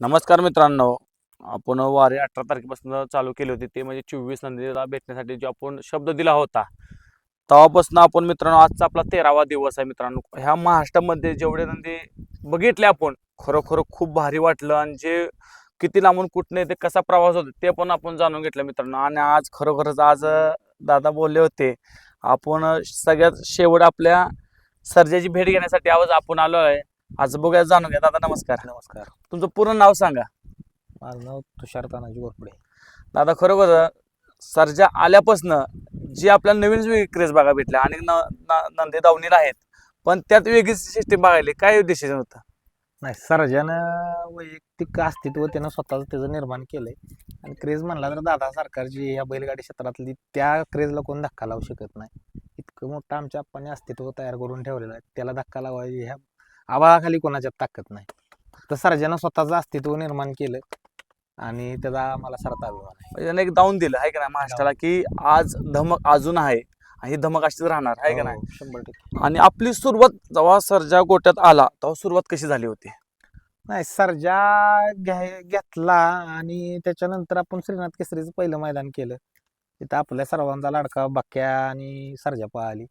नमस्कार मित्रांनो. आपण वारी 18 तारखेपासून चालू केली होती, ते म्हणजे 24 नंदीला भेटण्यासाठी जो आपण शब्द दिला होता, तेव्हापासून आपण मित्रांनो आजचा आपला 13वा दिवस आहे. मित्रांनो, ह्या महाराष्ट्रामध्ये जेवढे नंदी बघितले आपण, खरोखर खूप भारी वाटलं. आणि जे किती लांबून कुठनं येते, कसा प्रवास होतो ते पण आपण जाणून घेतलं मित्रांनो. आणि आज खरोखरच आज दादा बोलले होते, आपण सगळ्यात शेवट आपल्या सर्जाची भेट घेण्यासाठी आज आपण आलो आहे. आज बघूया, जाणून घ्या. दादा नमस्कार. नमस्कार. तुमचं पूर्ण नाव सांगा. माझं नाव तुषार तानाजी गोरपडे. दादा, खरोखर सर्जा आल्यापासनं जी आपल्याला नवीन वेगळी क्रेज बघा भेटल्या आणि नंदी दावणीला आहेत, पण त्यात वेगळीच सिस्टीम बघायली. काय डिसिजन होतं? नाही, सर्जानं वैयक्तिक अस्तित्व त्यानं स्वतःच त्याचं निर्माण केलंय. आणि क्रेज म्हणला तर दादा सरकारची या बैलगाडी क्षेत्रातली त्या क्रेजला कोण धक्का लावू शकत नाही. इतकं मोठं आमच्या आप्पांनी अस्तित्व तयार करून ठेवलेलं आहे, त्याला धक्का लावायची ह्या आवाखाली कोणाच्यात ताकद नाही. तर सर्जानं स्वतःचं अस्तित्व निर्माण केलं आणि त्याचा मला सरता अभिमान आहे. म्हणजे त्याने एक दावून दिलं आहे का नाही महाराष्ट्राला, की आज धमक अजून आहे आणि ही धमक अशीच राहणार आहे का नाही. 100%. आणि आपली सुरुवात जेव्हा सर्जा गोट्यात आला तेव्हा सुरुवात कशी झाली होती? नाही, सर्जा घेतला आणि त्याच्यानंतर आपण श्रीनाथ केसरीचं पहिलं मैदान केलं. तिथं आपल्या सर्वांचा लाडका बाक्या आणि सर्जा पळाली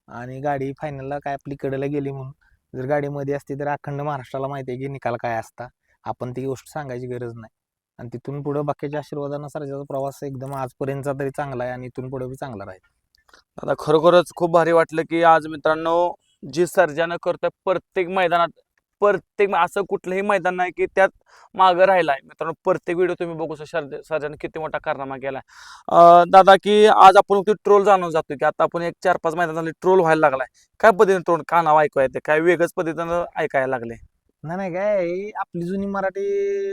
आणि गाडी फायनलला काय आपली कडेला गेली. म्हणून जर गाडीमध्ये असती तर अखंड महाराष्ट्राला माहिती आहे की निकाल काय असता. आपण ती गोष्ट सांगायची गरज नाही. आणि तिथून पुढे बाक्याच्या आशीर्वादानं सर्जाचा प्रवास एकदम आजपर्यंतचा तरी चांगला आहे आणि इथून पुढे बी चांगला राहील. आता खरोखरच खूप भारी वाटलं, की आज मित्रांनो जी सर्जानं करतोय प्रत्येक मैदानात, प्रत्येक असं कुठलंही मैदान नाही की त्यात मागं राहिलाय. मित्रांनो, प्रत्येक व्हिडिओ तुम्ही बघू शकता सर्जानं किती मोठा कारनामा केलाय. दादा, की आज आपण ट्रोल जाणून जातो, की आता आपण एक 4-5 मैदान झाले ट्रोल व्हायला लागलाय. काय पद्धतीने ट्रोल कानावर ऐकू येते, काय वेगळ्याच पद्धतीनं ऐकायला लागले? नाही काय, आपली जुनी मराठी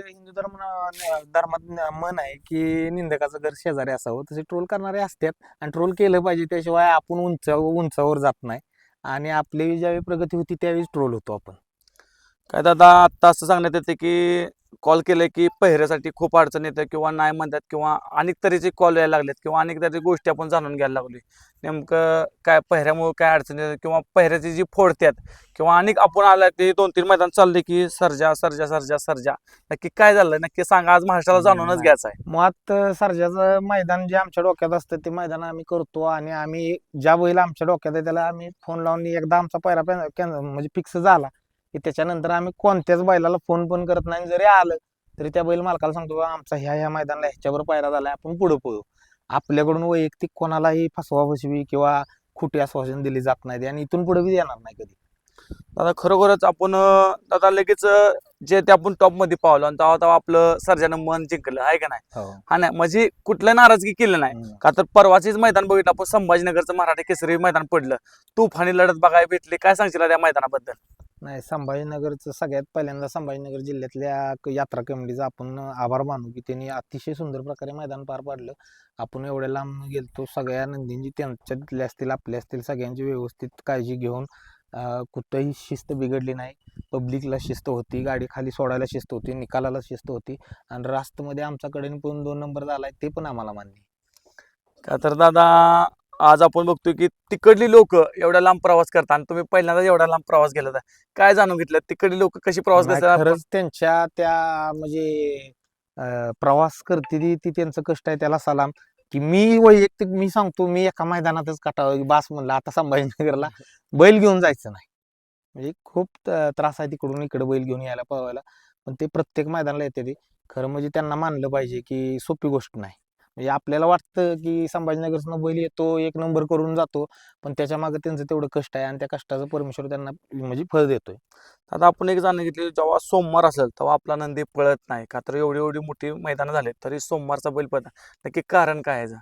हिंदू धर्मात म्हण आहे की निंदकाचं घर शेजारी असावं. तसे ट्रोल करणारे असतात आणि ट्रोल केलं पाहिजे, त्याशिवाय आपण उंचावर जात नाही. आणि आपली ज्यावेळी प्रगती होती त्यावेळीच ट्रोल होतो आपण. काय दादा, आत्ता असं सांगण्यात येते की कॉल केले की पहिऱ्यासाठी खूप अडचण येते किंवा नाही म्हणतात, किंवा अनेक तऱ्हेचे कॉल यायला लागलेत, किंवा अनेक तऱ्हेची गोष्टी आपण जाणून घ्यायला लागली. नेमकं काय पहिऱ्यामुळे काय अडचण येते, किंवा पहिऱ्याची जी फोडतात, किंवा अनेक आपण आला ते 2-3 मैदान चालले की सर्जा सर्जा सर्जा सर्जा, नक्की काय झालं नक्की सांगा. आज महाराष्ट्राला जाणूनच नाही, घ्यायचं आहे. मुळात सर्जाचं मैदान जे आमच्या डोक्यात असतं ते मैदान आम्ही करतो. आणि आम्ही ज्या बैल आमच्या डोक्यात आहे त्याला आम्ही फोन लावून एकदा आमचा पहिला म्हणजे फिक्स झाला की त्याच्यानंतर आम्ही कोणत्याच बैलाला फोन पण करत नाही. जरी आलं तरी त्या बैल मालकाला सांगतो, "बा, आमचा ह्या मैदानाला ह्याच्यावर पायरा झालाय, आपण पुढे पळू." आपल्याकडून वैयक्तिक कोणालाही फसवाफसवी किंवा खोटी आश्वासन दिली जात नाही आणि इथून पुढे बी येणार नाही कधी. दादा, खरोखरच आपण दादा लगेच जे ते आपण टॉप मध्ये पावलो आणि तेव्हा तेव्हा आपलं सर्जानं मन जिंकलं आहे का नाही. हो. हा नाही म्हणजे कुठलं नाराजगी केलं नाही. का तर परवाचीच मैदान बघितलं आपण, संभाजीनगरचं मराठी केसरी मैदान पडलं, तुफानी लढत बघायला भेटली. काय सांगशील त्या मैदानाबद्दल? नाही, संभाजीनगरचं सगळ्यात पहिल्यांदा संभाजीनगर जिल्ह्यातल्या यात्रा कमिटीचा आपण आभार मानू की त्यांनी अतिशय सुंदर प्रकारे मैदान पार पाडलं. आपण एवढ्या लांब गेलतो, सगळ्या नंदींची त्यांच्या तिथल्या असतील आपल्या असतील सगळ्यांची व्यवस्थित काळजी घेऊन कुठंही शिस्त बिघडली नाही. पब्लिकला शिस्त होती, गाडी खाली सोडायला शिस्त होती, निकालाला शिस्त होती. आणि रास्तमध्ये आमच्याकडे पण 2 नंबर झालाय ते पण आम्हाला मान्य आहे. का तर दादा, आज आपण बघतोय की तिकडली लोक एवढ्या लांब प्रवास करतात आणि तुम्ही पहिल्यांदा एवढा लांब प्रवास केला तर काय जाणून घेतलं, तिकडली लोक कशी प्रवास नाही, करतात? खरंच त्यांच्या त्या म्हणजे प्रवास करते ती त्यांचं कष्ट आहे, त्याला सलाम. की मी वैयक्तिक मी सांगतो, मी एका मैदानातच बास म्हणलं, आता संभाजीनगरला बैल घेऊन जायचं नाही. म्हणजे खूप त्रास आहे तिकडून इकडे बैल घेऊन यायला पळवायला. पण ते प्रत्येक मैदानाला येते ते. खरं म्हणजे त्यांना मानलं पाहिजे की सोपी गोष्ट नाही. म्हणजे आपल्याला वाटतं की संभाजीनगरनं बैल येतो, 1 नंबर करून जातो, पण त्याच्या मागे त्यांचं तेवढं कष्ट आहे आणि त्या कष्टाचं परमेश्वर त्यांना म्हणजे फळ देतोय. आता आपण एक जाणून घेतली, जेव्हा सोमवार असेल तेव्हा आपला नंदी पळत नाही. का तर एवढी एवढी मोठी मैदानं झाले तरी सोमवारचा बैल पळत नाही. नक्की कारण काय आहे याचं?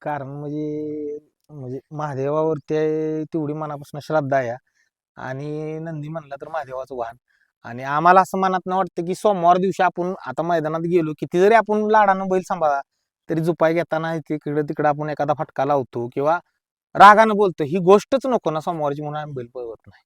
कारण म्हणजे महादेवावरती तेवढी मनापासून श्रद्धा आहे. आणि नंदी म्हणलं तर महादेवाचं वाहन. आणि आम्हाला असं मनात वाटतं की सोमवार दिवशी आपण आता मैदानात गेलो, किती जरी आपण लाडानं बैल सांभाळा तरी जुपाई घेताना तिकडं तिकडं आपण एखादा फटका लावतो किंवा रागानं बोलतो, ही गोष्टच नको ना सोमवारची, म्हणून आम्ही बैल पळवत नाही.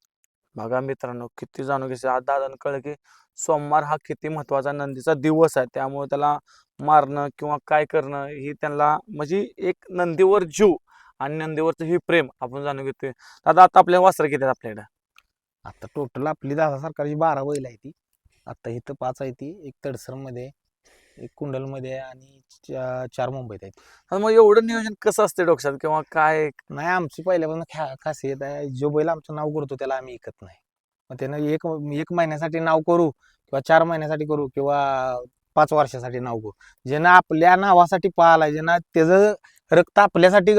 बघा मित्रांनो, किती जाणून घ्यायचं. आज दादानं कळलं की सोमवार हा किती महत्वाचा नंदीचा दिवस आहे. त्यामुळे त्याला मारणं किंवा काय करणं ही त्यांना म्हणजे एक नंदीवर जीव आणि नंदीवरचं हे प्रेम आपण जाणून घेतोय. दादा, आता आपल्या वासरं किती आहेत आपल्याकडे? आता टोटल आपली दादा सरकारची 12 बैल आहे ती. आता इथं 5 आहे ती, एक तडसरमध्ये, एक कुंडलमध्ये आणि 4 मुंबईत आहेत. आणि मग एवढं नियोजन कसं असते डोक्यात किंवा काय? नाही आमची पहिल्यापासून खासियत आहे, जो बैल आमचं नाव करतो त्याला आम्ही ऐकत नाही. मग त्यानं एक एक महिन्यासाठी नाव करू किंवा 4 महिन्यासाठी करू किंवा 5 वर्षासाठी नाव करू, ज्यानं आपल्या नावासाठी पाहिलाय, ज्यानं त्याचं रक्त आपल्यासाठी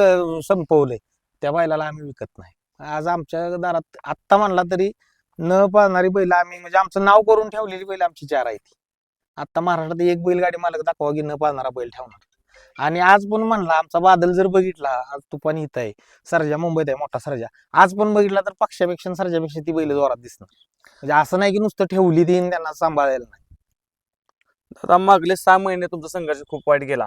संपवलंय, त्या बैलाला आम्ही विकत नाही. आज आमच्या दारात आत्ता म्हणला तरी न पाळणारी बैल आम्ही, म्हणजे आमचं नाव करून ठेवलेली बैल आमची 4 आहेत. आता महाराष्ट्रात एक बैलगाडी मालक दाखवा की न पाळणारा बैल ठेवणार. आणि आज पण म्हणला आमचा बादल जर बघितला, आज तुफान इथं आहे, सर्जा मुंबईत आहे, मोठा सर्जा, आज पण बघितला तर पक्षापेक्षा सर्जापेक्षा ती बैल जोरात दिसणार. म्हणजे असं नाही की नुसतं ठेवली ती आणि त्यांना सांभाळायला नाही. आता मागले 6 महिने तुमचा संघर्ष खूप वाईट गेला,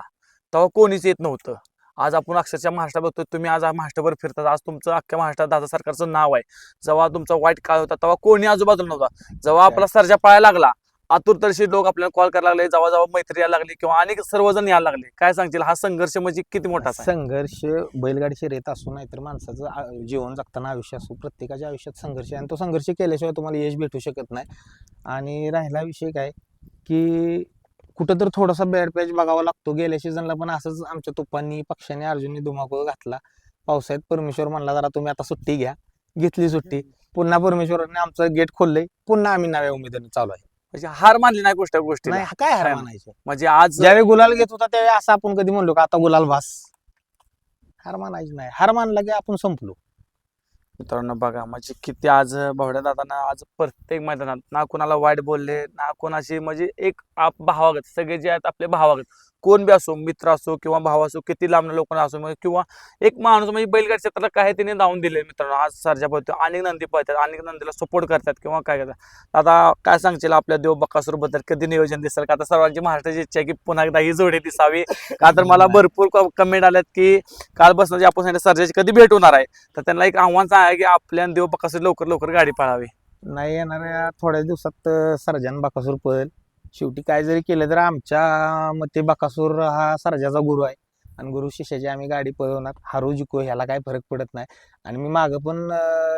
तेव्हा कोणीच येत नव्हतं. आज आपण अक्षरशः महाराष्ट्र बघतोय, तुम्ही आज महाराष्ट्रभर फिरतात, आज तुमचं अख्ख्या महाराष्ट्रात दादा सरकारचं नाव आहे. जेव्हा तुमचा वाईट काळ होता तेव्हा कोणी आजूबाजूला नव्हता. जेव्हा आपला सर्जा पळायला लागला, आतुरतर्शी लोक आपल्याला कॉल करायला लागले, जेव्हा जेव्हा मैत्री यायला लागली किंवा अनेक सर्वजण यायला लागले, काय सांगतील हा संघर्ष म्हणजे किती मोठा आहे? संघर्ष बैलगाडी शर्यत असो नाही तर माणसाचं जीवन जगताना आयुष्य असो, प्रत्येकाच्या आयुष्यात संघर्ष आहे आणि तो संघर्ष केल्याशिवाय तुम्हाला यश भेटू शकत नाही. आणि राहिला विषय काय की कुठं तर थोडासा बॅड पॅच बघावा लागतो. गेल्या सीझनला पण असंच आमच्या तुपांनी, पक्षाने, अर्जुननी धुमाकूळ घातला. पावसाळ्यात परमेश्वर म्हणला जरा तुम्ही आता सुट्टी घ्या, घेतली सुट्टी. पुन्हा परमेश्वराने आमचं गेट खोललंय, पुन्हा आम्ही नव्या उमेदीने चालू आहे. म्हणजे हार मानली नाही गोष्टी नाही काय हार काय? मानायचं. म्हणजे आज ज्यावेळी गुलाल घेत होता त्यावेळी असं आपण कधी म्हणलो का आता गुलाल भास, हार मानायची नाही. हार मानला की आपण संपलो. मित्रांनो बघा, म्हणजे किती आज भावड्या दादांना आज प्रत्येक मैदानात ना कोणाला वाईट बोलले, ना कोणाशी, म्हणजे एक भावागत सगळे जे आहेत आपले भावागत, कोण बी असो, मित्र असो किंवा भाव असो, किती लांब लोकांना असो, म्हणजे किंवा एक माणूस म्हणजे बैलगाडी क्षेत्राला काय त्याने धावून दिले. मित्रांनो आज सर्जा पळतो, अनेक नंदी पळतात, अनेक नंदीला सपोर्ट करतात किंवा काय करतात. आता काय सांगशील आपल्या देव बकासूर बद्दल, कधी नियोजन दिसेल का? आता सर्वांची महाराष्ट्राची इच्छा आहे की पुन्हा एकदा ही जोडी दिसावी, का तर मला भरपूर कमेंट आल्यात की कालपासून जे आपण सांगितलं सर्जाची कधी भेट होणार आहे, तर त्यांना एक आव्हान आहे की आपल्या देव बकासूर लवकर लवकर गाडी पळावी. नाही येणाऱ्या थोड्या दिवसात सर्जान बकासूर पळेल. शेवटी काय जरी केलं तर आमच्या मते बकासूर हा सर्जाचा गुरु आहे आणि गुरु शिष्याची आम्ही गाडी पळवणार. हारू जिको ह्याला काय फरक पडत नाही. आणि मी मागं पण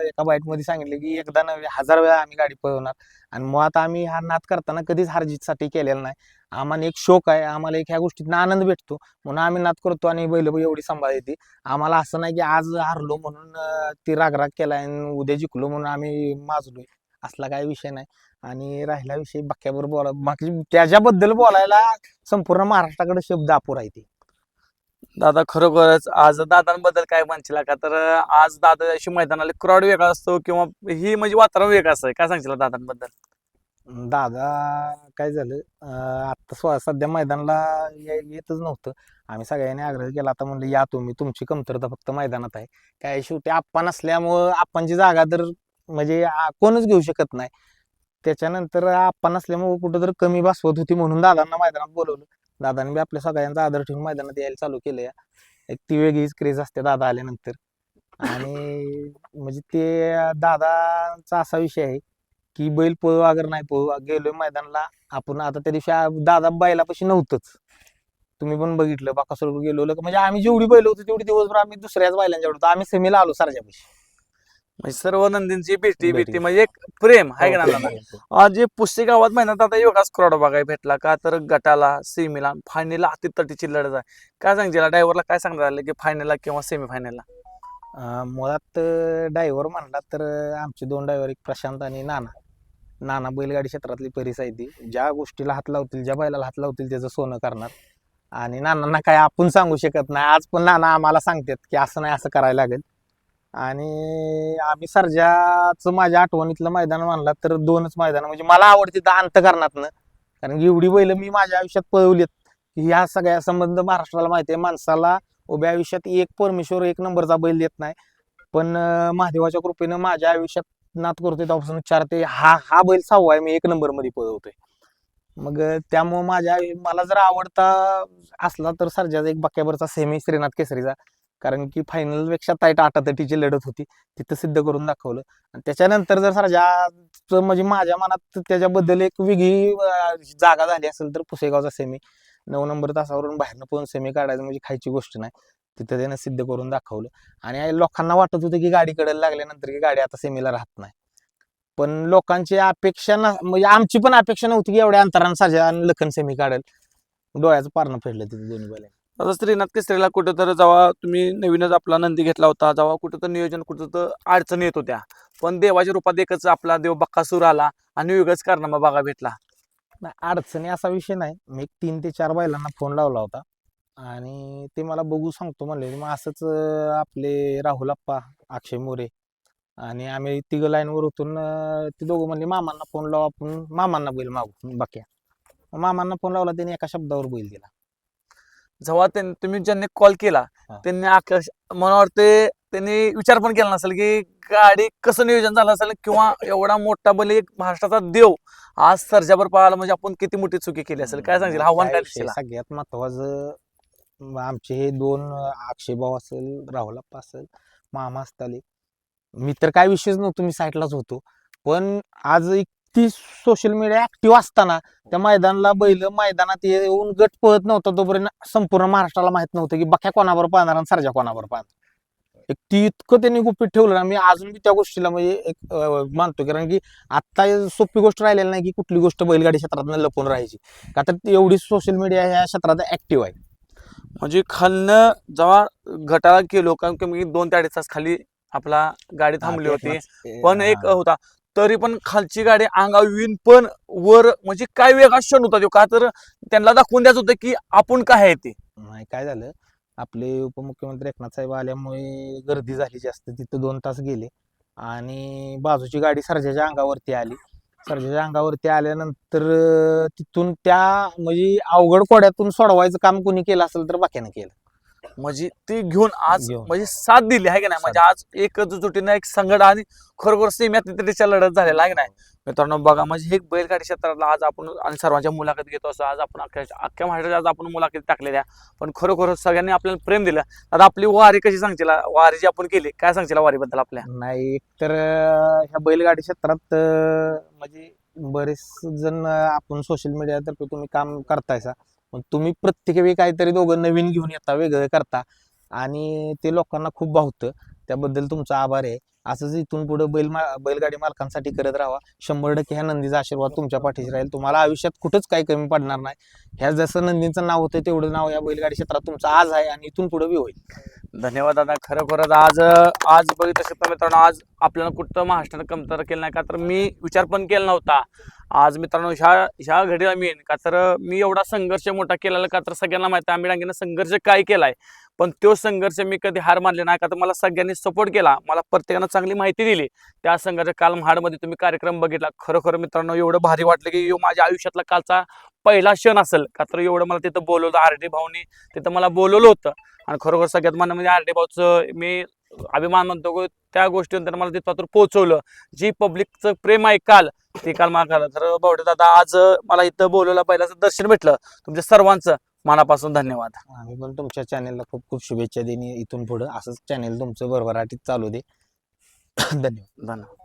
एका बाईटमध्ये सांगितलं की एकदा नव्हे 1000 वेळा आम्ही गाडी पळवणार. आणि मुळात आम्ही हा नाद करताना कधीच हारजीतसाठी केलेला नाही. आम्हाला एक शौक आहे, आम्हाला एक ह्या गोष्टीतनं आनंद भेटतो म्हणून आम्ही नाद करतो आणि बैल एवढी सांभाळते. आम्हाला असं नाही की आज हारलो म्हणून ती रागराग केलाय आणि उद्या जिंकलो म्हणून आम्ही माजलोय, असला काही विषय नाही. आणि राहिला विषय बाक्याबरोबर बाकी त्याच्याबद्दल बोलायला संपूर्ण महाराष्ट्राकडे शब्द अपुरा आहे. दादा खरोखरच आज दादांबद्दल काय म्हणशील का? तर आज दादा अशी मैदानाला क्रॉड वेगळा असतो किंवा ही म्हणजे वातावरण वेगळं असतं, काय सांगशील दादांबद्दल? दादा काय झालं आता सध्या मैदानाला येतच नव्हतं. आम्ही सगळ्यांनी आग्रह केला, आता म्हणलं या तुम्ही, तुमची कमतरता फक्त मैदानात आहे. काय शेवटी आप्पा नसल्यामुळं आप्पांची जागा तर म्हणजे कोणच घेऊ शकत नाही. त्याच्यानंतर आप्पा नसल्यामुळं कुठं तर कमी भासवत होती म्हणून दादांना मैदानात बोलवलं. दादांनी बी आपल्या सगळ्यांचा आदर ठेवून मैदानात यायला चालू केलं. एक ती वेगळीच क्रेज असते दादा आल्यानंतर. आणि म्हणजे ते दादाचा असा विषय आहे की बैल पळू अगर नाही पळू गेलोय मैदानाला आपण. आता त्या दिवशी दादा बैलापाशी नव्हतंच, तुम्ही पण बघितलं. बाकासूर गेलो म्हणजे आम्ही जेवढी बैल होतो तेवढी दिवसभर आम्ही दुसऱ्याच बैलांच्या होतो. आम्ही सेमीला आलो सरजापाशी. म्हणजे सर्व नंदींची भेटी भेटी. म्हणजे एक प्रेम आहे का हो, ना? आज जे पुस्ते गावात महिन्यात आता योगाच क्रॉड बघायला भेटला का? तर गटाला, सेमीला, फायनलला अतितटीची लढत आहे. काय सांगशील ड्रायव्हरला, काय सांगता आलं की फायनलला किंवा सेमी फायनलला? मुळात ड्रायव्हर म्हणला तर आमचे 2 ड्रायव्हर, एक प्रशांत आणि नाना. नाना बैलगाडी क्षेत्रातली परीस आहे ती. ज्या गोष्टीला हात लावतील, ज्या बैलाला हात लावतील त्याचं सोनं करणार. आणि नानांना काय आपण सांगू शकत नाही. आज पण नाना आम्हाला सांगतात की असं नाही, असं करायला लागेल. आणि आम्ही सर्जाचं माझ्या आठवणीतलं मैदान म्हणला तर 2च मैदान म्हणजे मला आवडते तर अंतकरणातनं. कारण की एवढी बैल मी माझ्या आयुष्यात पळवलीत की ह्या सगळ्या संबंध महाराष्ट्राला माहिती आहे. माणसाला उभ्या आयुष्यात एक परमेश्वर 1 नंबरचा बैल देत नाही, पण महादेवाच्या कृपेनं माझ्या आयुष्यात नाद करतोय तेव्हापासून 4 ते हा बैल 6वा आहे मी 1 नंबर मध्ये पळवतोय. मग त्यामुळं मला जर आवडता असला तर सर्जाचा एक बक्यावरचा सेमी श्रीनाथ केसरीचा. कारण की फायनल पेक्षा टाईट आटातटीची लढत होती, तिथं सिद्ध करून दाखवलं. आणि त्याच्यानंतर जर सर्जाचं म्हणजे माझ्या मनात त्याच्याबद्दल एक वेगळी जागा झाली असेल तर पुसेगावचा सेमी. 9 नंबर तासावरून बाहेरनं पण सेमी काढायचं म्हणजे खायची गोष्ट नाही. तिथं त्यानं सिद्ध करून दाखवलं. आणि लोकांना वाटत होतं की गाडी कडेला लागल्यानंतर की गाडी आता सेमीला राहत नाही. पण लोकांची अपेक्षा म्हणजे आमची पण अपेक्षा नव्हती की एवढ्या अंतरानं साजा आणि लखन सेमी काढेल. डोळ्याचं पारणं फेडलं तिथे दोन्ही बैल. आता श्रीनाथ केसरीला कुठं तर जेव्हा तुम्ही नवीनच आपला नंदी घेतला होता, जेव्हा कुठं तर नियोजन कुठं तर अडचणी येत होत्या, पण देवाच्या रूपात एकच आपला देव बक्कासूर आला आणि वेगळंच कारनामा बघा भेटला. नाही, अडचणी असा विषय नाही. मी एक 3 ते 4 बैलांना फोन लावला होता आणि ते मला बघू सांगतो म्हणले. मग असंच आपले राहुल आप्पा, अक्षय मोरे आणि आम्ही तिघं लाईनवर उतरून ते दोघं म्हणले मामांना फोन लावू, आपण मामांना बैल मागू बाक्या. मामांना फोन लावला, त्यांनी एका शब्दावर बैल दिला. जेव्हा तुम्ही ज्यांनी कॉल केला हा. त्यांनी मला वाटते त्यांनी विचार पण केला नसेल की गाडी कसं नियोजन झालं असेल, किंवा एवढा मोठा बैल एक महाराष्ट्राचा देव आज सर्जावर पळाला म्हणजे आपण किती मोठी चुकी केली असेल. काय सांगशील, आव्हान काय विषय दिसेल? सगळ्यात महत्वाचं आमचे हे दोन अक्षय भाऊ असेल, राहुल आप्पा असेल, मामा असताले. मी तर काय विषयच नव्हतो, मी साईडलाच होतो. पण आज ती सोशल मीडिया ऍक्टिव्ह असताना त्या मैदानाला बैल मैदानात येऊन गट पळत नव्हता तोपर्यंत संपूर्ण महाराष्ट्राला माहित नव्हतं की बख्या कोणावर पाहणार आणि सर्जा कोणावर पाहणार. एक ती इतकं त्यांनी गुपित ठेवलं ना, मी अजून बी त्या गोष्टीला म्हणजे एक मानतो. कारण की आता सोपी गोष्ट राहिलेली नाही की कुठली गोष्ट बैलगाडी क्षेत्रात लपून राहायची, का तर एवढी सोशल मीडिया ह्या क्षेत्रात ऍक्टिव्ह आहे. म्हणजे खालनं जेव्हा गटाला गेलो, कारण कमी 2 ते 2.5 तास खाली आपला गाडी थांबली होती, पण एक होता तरी पण खालची गाडी अंगावर येऊन पण वर म्हणजे काय वेगळा क्षण होता तो, का तर त्यांना दाखवून द्यायचं होतं की आपण काय आहे ते. नाही, काय झालं, आपले उपमुख्यमंत्री एकनाथ साहेब आल्यामुळे गर्दी झाली जास्त, तिथं 2 तास गेले आणि बाजूची गाडी सर्जाच्या अंगावरती आली. सर्जाच्या अंगावरती आल्यानंतर तिथून त्या म्हणजे अवघड कोड्यातून सोडवायचं काम कोणी केलं असेल तर बाक्यानं केलं. म्हणजे ती घेऊन आज घेऊन. म्हणजे साथ दिली आहे की नाही, म्हणजे आज एक जुटीनं एक संघट आणि खरोखर सेम्यातल्या लढत झालेला आहे की नाही. मित्रांनो बघा, म्हणजे एक बैलगाडी क्षेत्रातला आज आपण आणि सर्वांच्या मुलाखत घेतो असं आज आपण अख्ख्या महाराष्ट्रात आज आपण मुलाखती टाकलेल्या, पण खरोखर सगळ्यांनी आपल्याला प्रेम दिलं. आता आपली वारी कशी सांगशील, वारी जी आपण केली, काय सांगशील वारीबद्दल आपल्या? नाही, तर ह्या बैलगाडी क्षेत्रात म्हणजे बरेच जण आपण सोशल मीडियातर्फे तुम्ही काम करतायसा, पण तुम्ही प्रत्येक वेळी काहीतरी दोघं नवीन घेऊन येता, वेगळं करता आणि ते लोकांना खूप भावतं. त्याबद्दल तुमचा आभार आहे. असंच इथून पुढे बैलगाडी मालकांसाठी करत राहा. 100% ह्या नंदीचा आशीर्वाद तुमच्या पाठीशी राहील. तुम्हाला आयुष्यात कुठंच काही कमी पडणार नाही. ह्या जसं नंदीचं नाव होतं तेवढं नाव या बैलगाडी क्षेत्रात तुमचं आज आहे आणि इथून पुढे बी होईल. धन्यवाद दादा, खरोखरच आज आज बघितलं शकता मित्रांनो, आज आपल्याला कुठं महाराष्ट्रानं कमतर केलं नाही, का तर मी विचार पण केला नव्हता. आज मित्रांनो ह्या घडीला मी येईन, का तर मी एवढा संघर्ष मोठा केलेला, का तर सगळ्यांना माहिती आहे आम्ही डांगेनं संघर्ष काय केलाय, पण तो संघर्ष मी कधी हार मानले नाही, का तर मला सगळ्यांनी सपोर्ट केला, मला प्रत्येकानं चांगली माहिती दिली. त्या संघर्ष काल महाडमध्ये तुम्ही कार्यक्रम बघितला, खरोखर मित्रांनो एवढं भारी वाटलं की माझ्या आयुष्यातला कालचा पहिला क्षण असेल, का तर एवढं मला तिथं बोलवलं, आरडी भाऊनी तिथं मला बोलवलं होतं. आणि खरोखर सगळ्यात म्हणजे आरडी भाऊचं मी अभिमान मानतो की त्या गोष्टीनंतर मला तिथं पोहोचवलं. जी पब्लिकचं प्रेम आहे काल, ते काल मला कळलं. तर भावडे दादा, आज मला इथं बोलवलं, पहिल्याचं दर्शन भेटलं, तुमच्या सर्वांचं मनापासून धन्यवाद. आम्ही पण तुमच्या चॅनेलला खूप खूप शुभेच्छा देईन. इथून पुढे असंच चॅनेल तुमचं भरभराटीत चालू दे. धन्यवाद. धन्यवाद.